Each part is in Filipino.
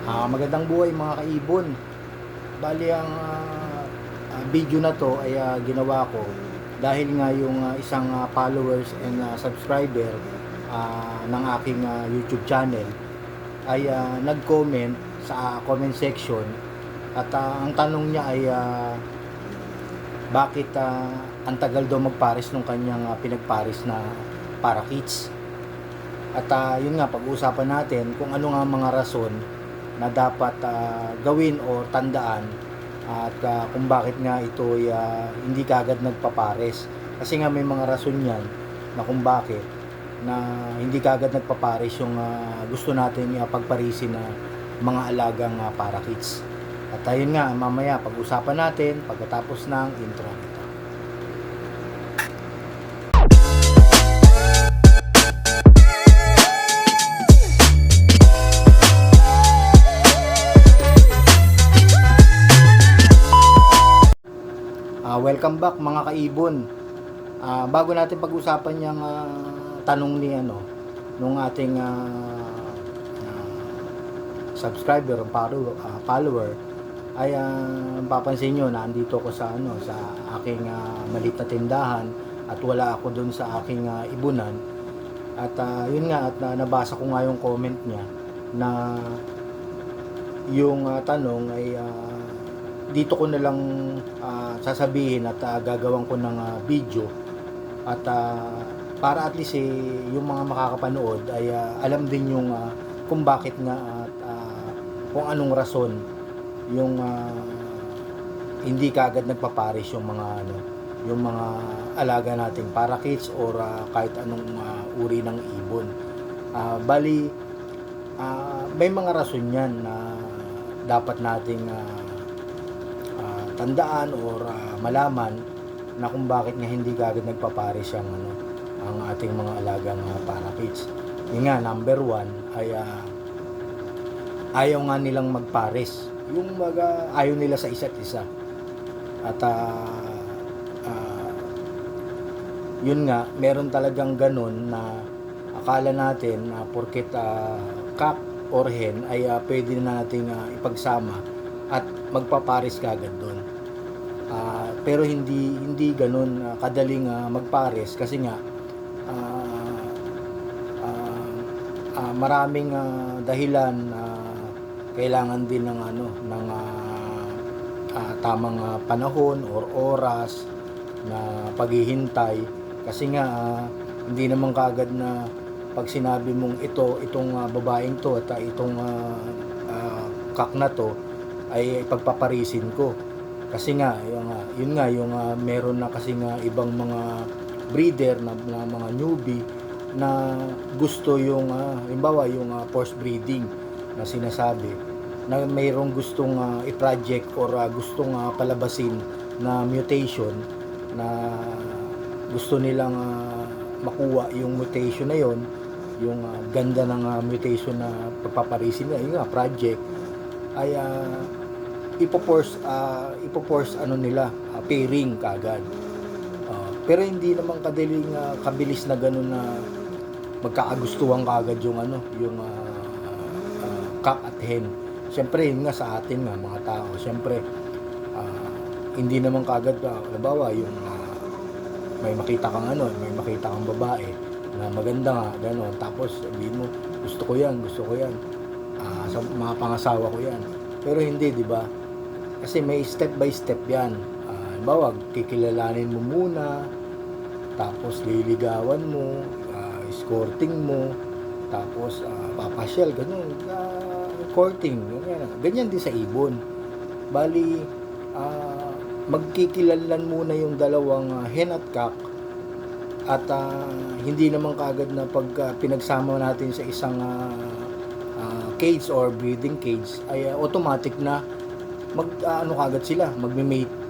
Magandang buhay mga kaibon. Bali ang video na to ay ginawa ko dahil nga yung isang followers and subscriber ng aking YouTube channel ay nag-comment sa comment section at ang tanong niya ay bakit ang tagal daw magpares nung kanyang pinagpares na para kids. At yun nga, pag-uusapan natin kung ano nga mga rason na dapat gawin o tandaan at kung bakit nga ito ay hindi kaagad nagpapares. Kasi nga may mga rason yan na kung bakit na hindi kaagad nagpapares yung gusto natin pagparisin na mga alagang para kids. At ayun nga, mamaya pag-usapan natin pagkatapos ng intro nito. Welcome back mga kaibon. Bago natin pag-usapan yung tanong ni nung ating subscriber o follower ay papansin nyo na andito ko sa sa aking maliit na tindahan at wala ako dun sa aking ibunan. At yun nga, at nabasa ko nga yung comment niya na yung tanong ay dito ko na lang sasabihin at gagawin ko ng video at para at least yung mga makakapanood ay alam din yung kung bakit nga at kung anong rason yung hindi kaagad nagpapares yung mga yung mga alaga nating para kids or kahit anong uri ng ibon. Bali may mga rason yan na dapat nating tandaan or malaman na kung bakit nga hindi kaagad nagpapares ang ang ating mga alagang para kids. Yung nga, number 1 ay ayaw nga nilang magpares. Yung ayaw nila sa isa't isa. At yun nga, meron talagang ganun na akala natin na porket cock or hen ay pwede na nating ipagsama at magpapares kagad doon. Pero hindi ganoon kadaling magpares kasi nga maraming dahilan kailangan din ng ng tamang panahon or oras na paghihintay kasi nga hindi naman kaagad na pag sinabi mong itong babaeng to at itong kak na to ay pagpaparisin ko kasi nga yun nga yung meron na kasi nga ibang mga breeder na mga newbie na gusto yung halimbawa yung forced breeding na sinasabi na mayroong gustong i-project or gustong palabasin na mutation na gusto nilang makuha yung mutation na yon, yung ganda ng mutation na pagpaparisin nila, yung project ay ipoforce nila pairing kagad. Pero hindi naman kabilis na ganun na magkakagustuhan kagad yung yung cock at hen. Siyempre yun nga sa atin nga mga tao, siyempre hindi naman kagad halimbawa yung may makita kang babae na maganda nga gano'n, tapos sabihin mo gusto ko yan sa mga pangasawa ko yan. Pero hindi, di ba? Kasi may step by step yan. Halimbawa, kikilalanin mo muna, tapos liligawan mo, escorting mo, tapos papasyal, ganyan, courting, ganyan din sa ibon. Bali, magkikilalan muna yung dalawang hen at cock at hindi naman kaagad na pag pinagsama natin sa isang cage or breeding cage ay automatic na kagad sila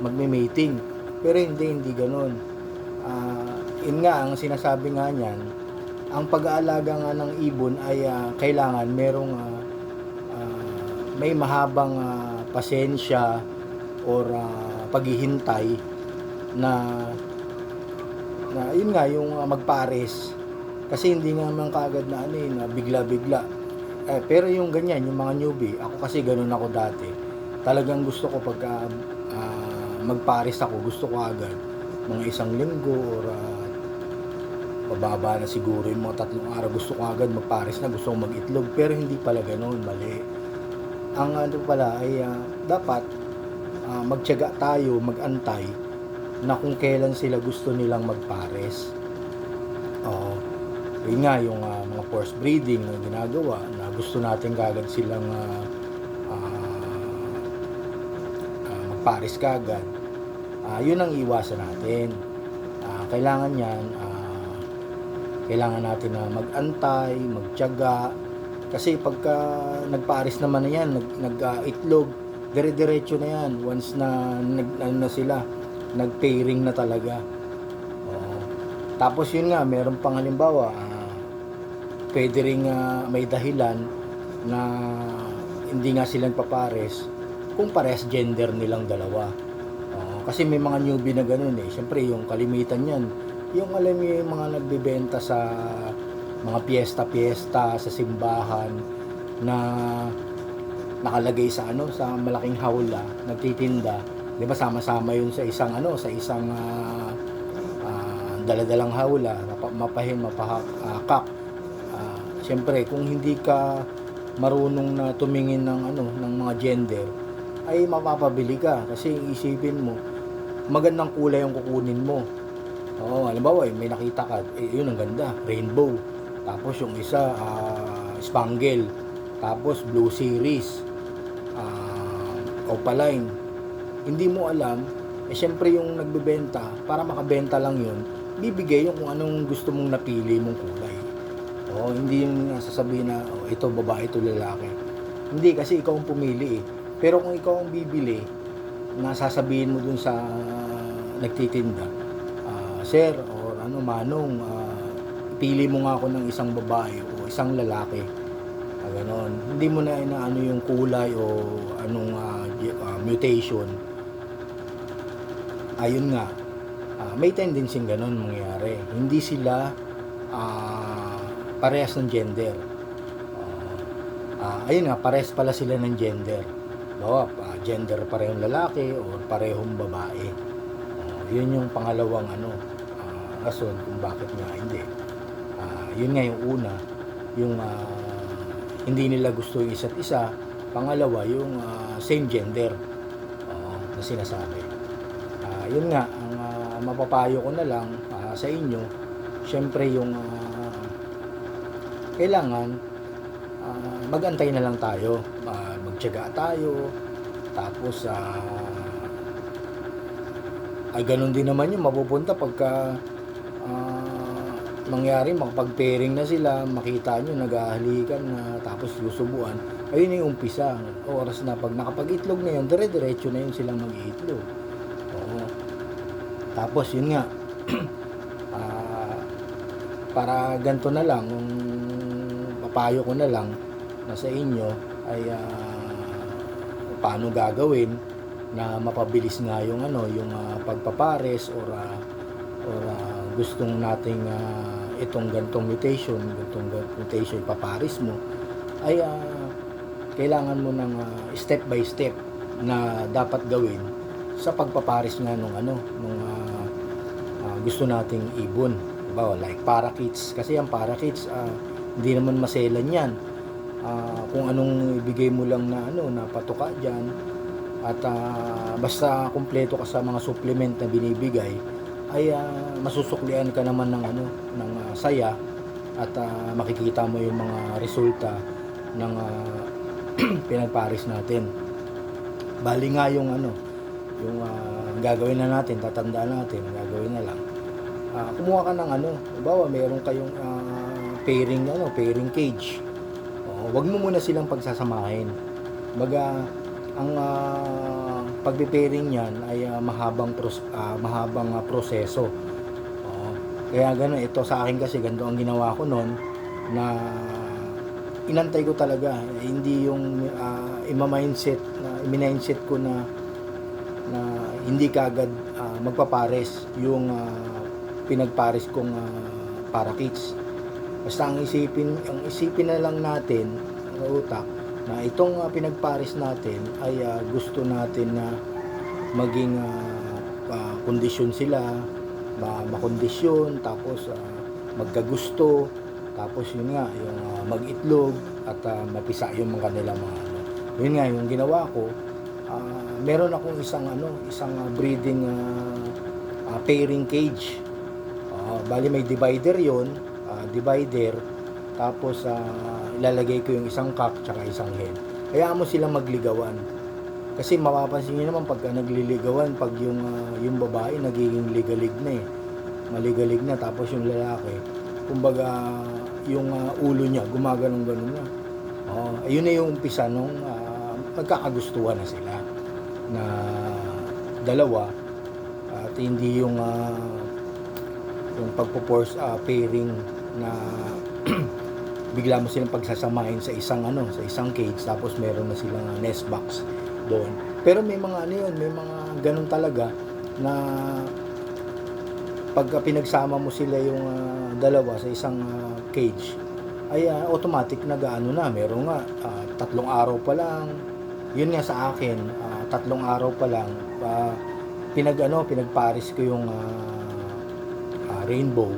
magme-mating. Pero hindi ganoon. Yun nga ang sinasabi nga niyan, ang pag-aalaga nga ng ibon ay kailangan merong may mahabang pasensya or paghihintay na yun nga yung magpares kasi hindi nga naman kaagad na na bigla-bigla Pero yung ganyan, yung mga newbie, ako kasi ganun ako dati. Talagang gusto ko pagka magpares ako, gusto ko agad mga 1 linggo or pababa na siguro yung mga 3 araw, gusto ko agad magpares na, gusto ko mag-itlog. Pero hindi pala ganun, mali. Ang ano pala ay dapat magtiyaga tayo, magantay na kung kailan sila gusto nilang magpares. Oo. Yun nga yung mga forced breeding na ginagawa na gusto natin kagad silang magpares kagad. Yun ang iwasan natin. Kailangan yan, kailangan natin na magantay, magtiyaga. Kasi pagka nagpares naman na yan, nag-itlog, dire-diretso na yan. Once na na sila, nag-pairing na talaga. Tapos yun nga, meron pang halimbawa, pwede ring may dahilan na hindi nga sila papares kung pares gender nilang dalawa. Kasi may mga newbie na ganun eh. Siyempre yung kalimitan yan, yung alam mo yung mga nagbebenta sa mga piyesta-piyesta sa simbahan na nakalagay sa sa malaking hawla, nagtitinda, 'di ba, sama-sama yun sa isang daladalang hawla, mapahak. Siyempre kung hindi ka marunong na tumingin ng mga gender, ay mapapabili ka kasi isipin mo magandang kulay yung kukunin mo. Halimbawa may nakita ka, yun ang ganda, rainbow. Tapos yung isa spangle, tapos blue series, opaline. Hindi mo alam, syempre yung nagbebenta, para makabenta lang yun, bibigay yung kung anong gusto mong napili mong kulay. Hindi yung sasabihin na ito babae, ito lalaki. Hindi, kasi ikaw ang pumili eh. Pero kung ikaw ang bibili, nasasabihin mo dun sa nagtitinda, sir or manong, pili mo nga ako ng isang babae o isang lalaki. Ganon. Hindi mo na inaano yung kulay o anong mutation. Ayun nga, may tendency ganon mangyari. Hindi sila parehas ng gender. Ayun nga, parehas pala sila ng gender. Gender parehong lalaki o parehong babae. Yun yung pangalawang rason kung bakit nga hindi. Yun nga yung una, yung hindi nila gusto yung isa't isa. Pangalawa, yung same gender na sinasabi. Yun nga, ang mapapayo ko na lang sa inyo, syempre yung kailangan magantay na lang tayo, magtiyaga tayo, tapos ay ganun din naman yung mapupunta pagka mangyari makapag-pairing na sila, makita nyo naghahalikan na, tapos susubuan, ayun yung umpisa, oras na pag nakapag-itlog na yun, dire-diretso na yun silang mag-iitlog. Tapos yun nga, para ganito na lang, yung papayo ko na lang na sa inyo ay paano gagawin na mapabilis nga yung yung pagpapares or gustong nating itong gantong mutation ipapares mo, ay kailangan mo ng step by step na dapat gawin sa pagpapares nga nung gusto nating ibon. Diba? Like parakeets, kasi ang parakeets hindi naman maselan yan. Kung anong ibigay mo lang na na patuka diyan, at basta kumpleto ka sa mga supplement na binibigay, ay masusuklian ka naman ng saya, at makikita mo yung mga resulta ng pinagpares natin. Bali nga yung yung gagawin na natin, tatandaan natin, gagawin na lang, kumuha ka ng halimbawa meron kayong pairing cage. Wag mo muna silang pagsasamahin. Ang pagpe-pairing niyan ay mahabang proseso. Kaya gano'n, ito sa akin kasi ganito ang ginawa ko noon, na inantay ko talaga, hindi yung mindset ko na hindi kagad magpapares yung pinagpares kong parakeets. Basta ang isipin na lang natin, sa utak na itong pinagpares natin ay gusto natin na maging kondisyon sila, makondisyon, tapos magkagusto, tapos yun nga, yung mag-itlog at mapisa yung mga kanilang mga ano. Yun nga, yung ginawa ko, meron akong isang breeding pairing cage. Bali may divider yon, divider, tapos ilalagay ko yung isang cock tsaka isang hen. Hayaan mo silang magligawan. Kasi mapapansin niyo naman pagka nagliligawan, pag yung babae nagiging ligalig na maligalig na, tapos yung lalaki, kumbaga yung ulo niya gumaganong-ganon na. Ayun na yung umpisa nung magkakagustuhan na sila na dalawa, at hindi yung pagpo-force pairing na bigla mo silang pagsasamahin sa isang cage, tapos meron na silang nest box doon. Pero may mga may mga ganun talaga na pagka pinagsama mo sila yung dalawa sa isang cage, ay automatic na meron nga 3 araw pa lang. Yun nga sa akin, 3 araw pa lang pinagpares ko yung rainbow,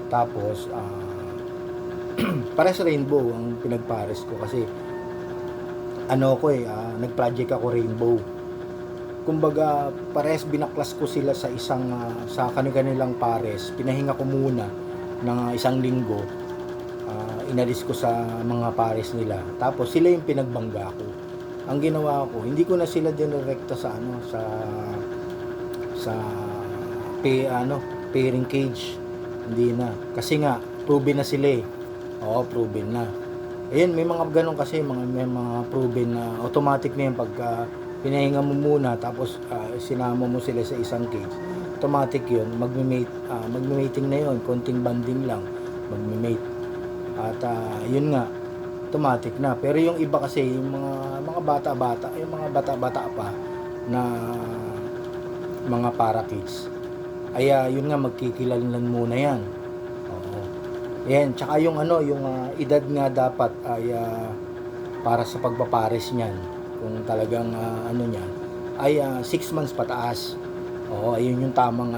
tapos pares rainbow ang pinagpares ko kasi nag-project ako rainbow. Kumbaga pares binaklas ko sila sa sa kanilang pares. Pinahinga ko muna ng 1 linggo. Inalis ko sa mga pares nila. Tapos sila yung pinagbangga ko. Ang ginawa ko, hindi ko na sila dinirekta sa pairing cage. Hindi na. Kasi nga proven na sila eh. Oo, proven na. Ayun, may mga ganun kasi, may mga proven na automatic na yun pagka pinahinga mo muna, tapos sinama mo sila sa isang cage. Automatic yun, magme-mating na yun, konting banding lang, magme-mate. At yun nga, automatic na. Pero yung iba kasi, yung mga bata-bata pa na mga para-kids, ay yun nga, magkikilanlan muna yan. Yan, tsaka yung edad nga dapat ay para sa pagpapares niyan, kung talagang niya ay 6 months pataas. Ayun yung tamang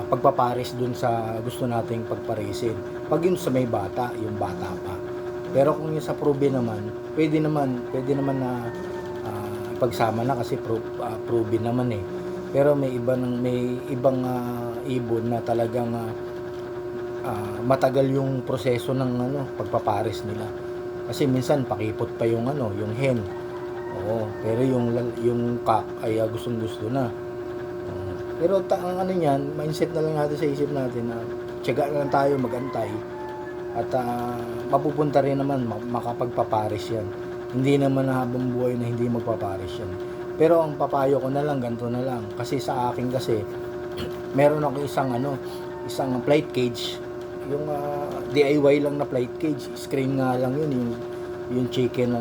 pagpapares dun sa gusto nating pagparesin. Pag yun sa may bata, yung bata pa. Pero kung yung sa proven naman, pwede naman na pagsama na kasi proven naman eh. Pero may ibang ibon na talagang matagal yung proseso ng pagpapares nila. Kasi minsan pakipot pa yung hen. Pero yung cock ay gustong-gusto na. Pero ang niyan, mindset na lang natin sa isip natin na tiyaga na lang tayo magantay at mapupunta rin naman makapagpapares yan. Hindi naman na habang buhay na hindi magpapares yan. Pero ang papayo ko na lang, ganito na lang. Kasi sa akin kasi, meron ako isang flight cage. Yung DIY lang na flight cage. Screen nga lang yun. Yung chicken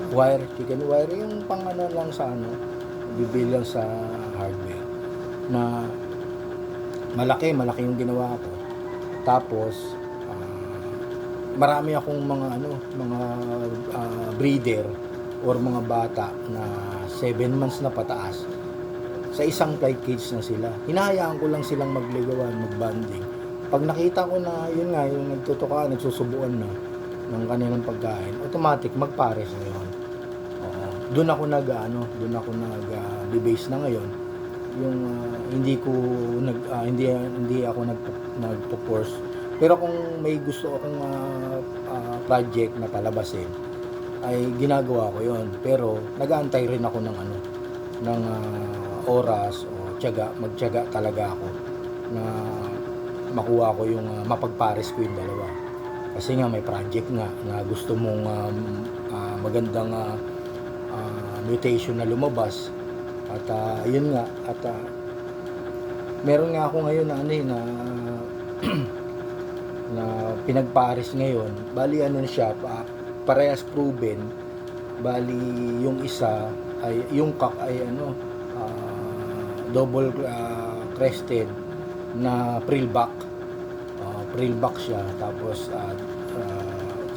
wire. Yung pang lang sa bibili lang sa hardware. Na malaki yung ginawa ko. Tapos, marami akong mga breeder or mga bata na 7 months na pataas. Sa isang flight cage na sila. Hinahayaan ko lang silang magligawan, magbanding. Pag nakita ko na yung nagtutuka, nagsusubuan na ng kanilang pagkain, automatic magpares na yun. Doon ako nag-base na ngayon. Yung hindi ako nagpo-force. Pero kung may gusto akong project na palabasin, ay ginagawa ko yon. Pero nag-aantay rin ako ng oras o magtiyaga talaga ako na makuha ko yung mapagpares ko yung dalawa. Kasi nga may project nga na gusto mong magandang mutation na lumabas. At yun nga, at meron nga ako ngayon na na pinagpares ngayon. Bali siya, parehas proven. Bali yung isa ay yung cock ay double crested, na prillback. Prillback siya, tapos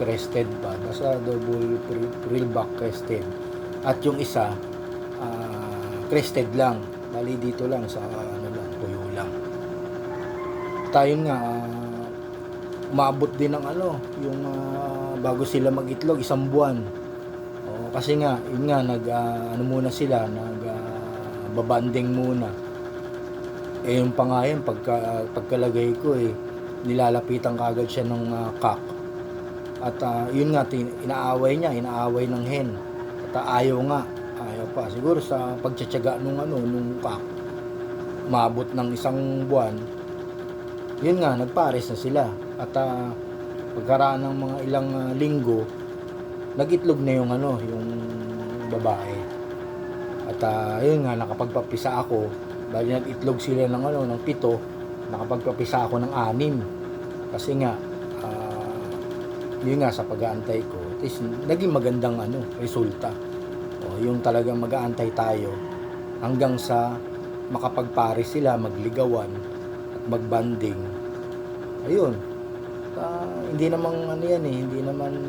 crested pa, basta double prillback crested. At yung isa crested lang, bali dito lang sa ano lang, tuyo lang. Tayo nga umabot din ng ano, yung bago sila mag-itlog, 1 buwan. Kasi nga, yun nga, ano muna sila, babanding muna. Yung pa nga yun, pagkalagay ko nilalapitan kagad siya ng cock. At yun nga, inaaway ng hen. At ayaw pa. Siguro sa pagtsatsaga nung cock, umabot ng 1 buwan, yun nga, nagpares na sila. At pagkaraan ng mga ilang linggo, nag-itlog na yung babae. At yun nga, nakapagpapisa ako. Dahil nag-itlog sila ng 7, nakapagpapisa ako ng 6. Kasi nga, yun nga, sa pag-aantay ko, naging magandang resulta. Yung talagang mag-aantay tayo hanggang sa makapagpares sila, magligawan at magbanding. Ayun. Hindi namang hindi naman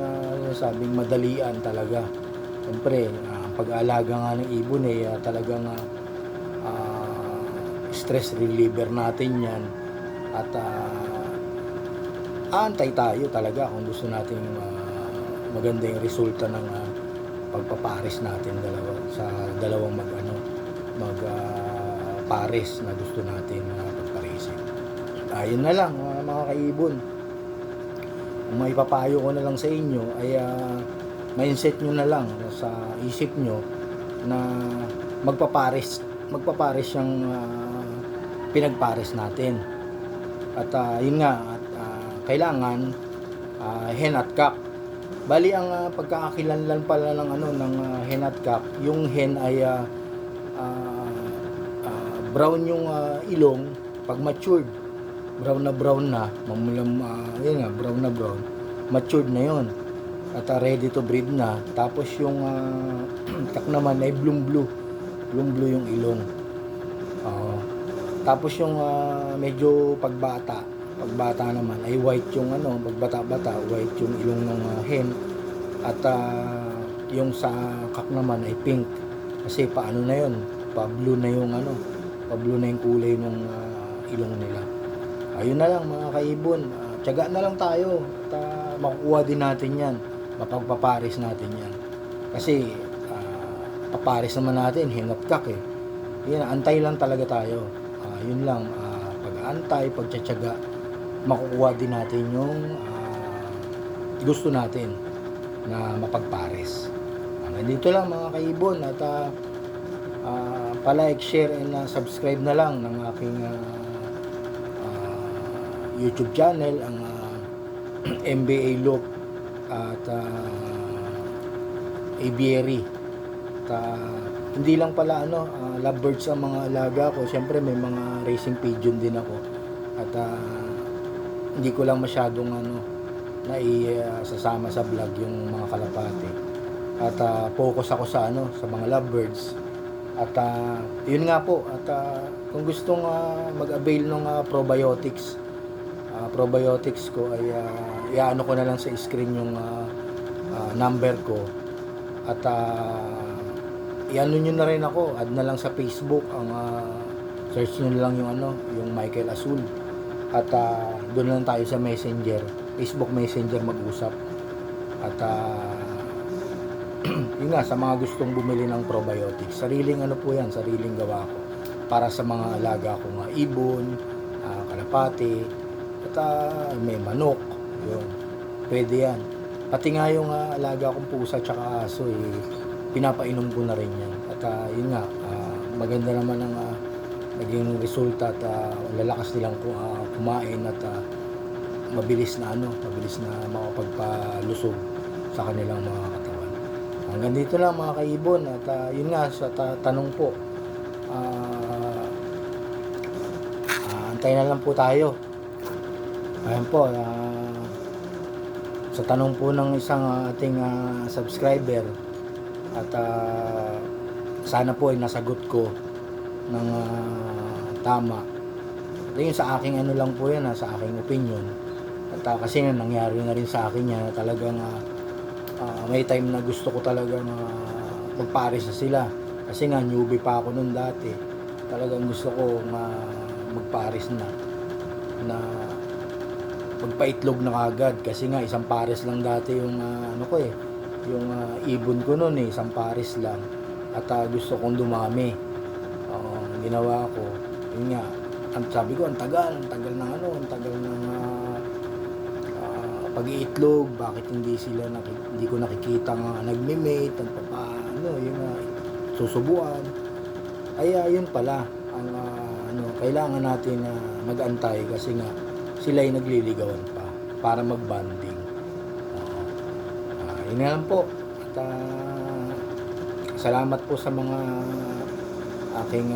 sabing madalian talaga. Siyempre, pag-aalaga nga ng ibon talagang stress reliever natin yan. At aantay tayo talaga kung gusto natin maganda yung resulta ng pagpapares natin sa dalawang pares na gusto natin pagparesin. Ayun na lang mga kaibon. Ang maipapayo ko na lang sa inyo ay mindset nyo na lang sa isip nyo na magpapares yung pinagpares natin. At yun nga, kailangan hen at cock. Bali ang pagkakakilanlan pala ng hen at cock, yung hen ay brown yung ilong pag matured. Brown na mamulam, yun nga, brown, matured na yun. At ready to breed na. Tapos yung cock naman ay blue yung ilong. Tapos yung medyo pagbata naman ay white yung pagbata-bata, white yung ilong ng hen. At yung sa cock naman ay pink. Kasi paano na yun? Pa-blue na yung kulay ng ilong nila. Ayun na lang mga kaibon. Tiyaga na lang tayo at makukuha din natin yan. Mapagpapares natin yan. Kasi papares naman natin hen at cock Yan, antay lang talaga tayo. Yun lang, pag-aantay, pagtsatsaga, makukuha din natin yung gusto natin na mapagpares. Nandito lang mga kaibon at pa-like, share and subscribe na lang ng aking YouTube channel, ang MBA Loop at Aviary. At hindi lang pala lovebirds ang mga alaga ko. Siyempre may mga racing pigeon din ako. At hindi ko lang masyadong sasama sa vlog yung mga kalapate. At focus ako sa mga lovebirds. At yun nga po, at kung gustong mag-avail ng probiotics ko ay iano ko na lang sa screen yung number ko. At iano nyo na rin ako, add na lang sa Facebook, ang search nyo lang yung Michael Azul. At doon lang tayo sa Messenger, Facebook Messenger mag-usap. At yun nga, sa mga gustong bumili ng probiotics, sariling po yan, sariling gawa ko para sa mga alaga ko ibon, kalapate, at may manok, yun, pwede yan. Pati nga yung alaga kong pusa tsaka aso pinapainom ko na rin yan. At yun nga, maganda naman ang naging resulta at lalakas nilang kumain at mabilis na makapagpalusog sa kanilang mga katawan. Hanggang dito lang mga kaibon. At yun nga, sa tanong po, antay na lang po tayo. Ayan po, sa tanong po ng isang ating subscriber, at sana po ay nasagot ko ng tama. Yun sa aking ano lang po yan, sa aking opinion. At kasi nga nangyari na rin sa akin yan, talagang may time na gusto ko talagang magpares na sila. Kasi nga newbie pa ako noon dati. Talagang gusto ko magpares na magpaitlog na kagad kasi nga isang pares lang dati yung ano ko yung ibon ko noon isang pares lang at gusto kong dumami. Ginawa ko yun nga, sabi ko ang tagal ng ano, ang tagal ng pag-iitlog, bakit hindi ko nakikita nga nagme-mate, ano yung susubuan. Ay yun pala ang ano, kailangan natin mag-antay kasi nga sila ay nagliligawan pa para mag-bonding. Yun na lang po. At salamat po sa mga aking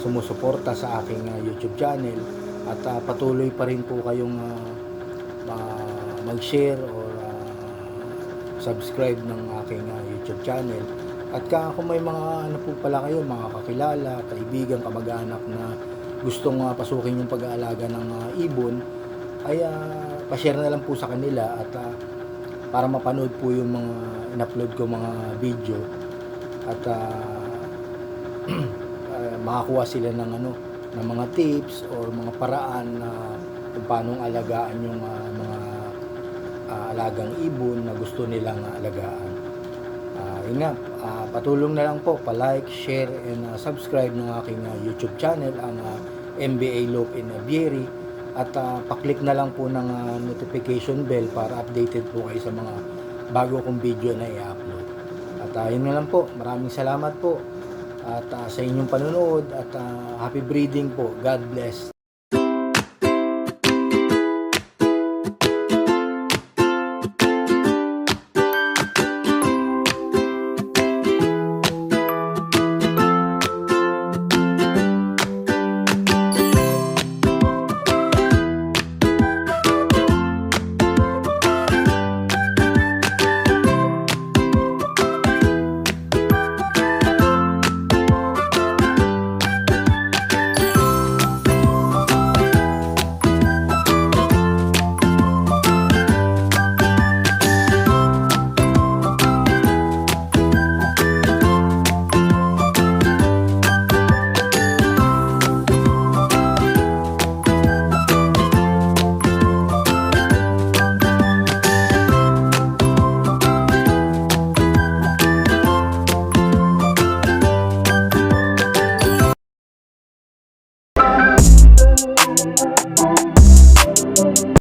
sumusuporta sa aking YouTube channel at patuloy pa rin po kayong mag-share or subscribe ng aking YouTube channel. At kung may mga ano po pala kayo, mga kakilala, kaibigan, kamag-anak na gustong pasukin yung pag-aalaga ng ibon, ay pa-share na lang po sa kanila at para mapanood po yung mga in-upload ko mga video at makakuha sila ng ano, ng mga tips or mga paraan na kung paano alagaan yung mga alagang ibon na gusto nilang alagaan. Yun nga, patulong na lang po, pa-like, share, and subscribe ng aking YouTube channel, ang MBA Lope in Aviary. At pa-click na lang po ng notification bell para updated po kayo sa mga bago kong video na i-upload. At yun na lang po, maraming salamat po at sa inyong panonood at happy breeding po. God bless.